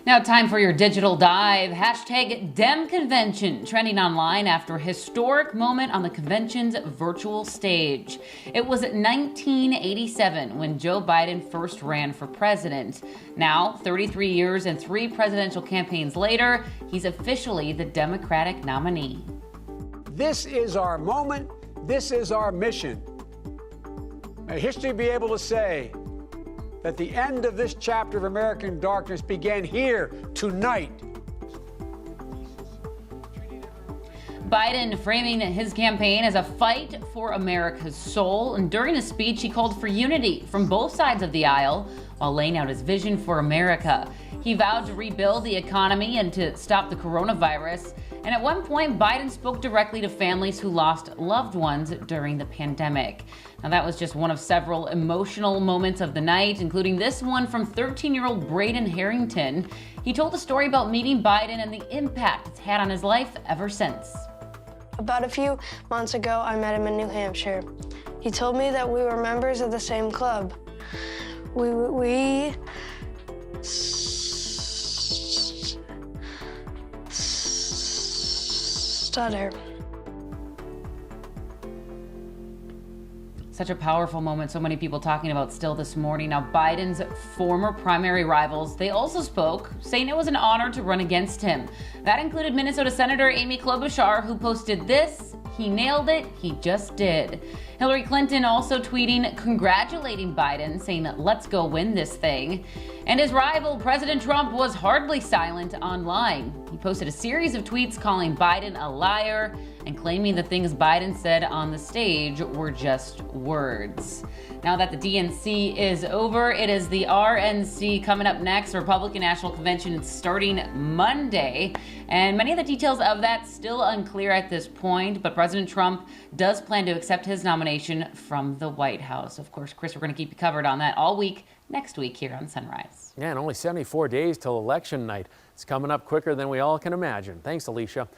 Now time for your digital dive. Hashtag DemConvention trending online after a historic moment on the convention's virtual stage. It was 1987 when Joe Biden first ran for president. Now, 33 years and 3 presidential campaigns later, he's officially the Democratic nominee. This is our moment. This is our mission. May history be able to say that the end of this chapter of American darkness began here tonight. Biden framing his campaign as a fight for America's soul, and during his speech he called for unity from both sides of the aisle while laying out his vision for America. He vowed to rebuild the economy and to stop the coronavirus. And at one point, Biden spoke directly to families who lost loved ones during the pandemic. Now, that was just one of several emotional moments of the night, including this one from 13-year-old Braden Harrington. He told a story about meeting Biden and the impact it's had on his life ever since. About a few months ago, I met him in New Hampshire. He told me that we were members of the same club. We stutter. Such a powerful moment. So many people talking about still this morning. Now, Biden's former primary rivals, they also spoke, saying it was an honor to run against him. That included Minnesota Senator Amy Klobuchar, who posted this: "He nailed it. He just did." Hillary Clinton also tweeting, congratulating Biden, saying, "Let's go win this thing." And his rival, President Trump, was hardly silent online. He posted a series of tweets calling Biden a liar and claiming the things Biden said on the stage were just words. Now that the DNC is over, it is the RNC coming up next. The Republican National Convention starting Monday. And many of the details of that still unclear at this point, but President Trump does plan to accept his nomination from the White House. Of course, Chris, we're going to keep you covered on that all week next week here on Sunrise. Yeah, and only 74 days till election night. It's coming up quicker than we all can imagine. Thanks, Alicia.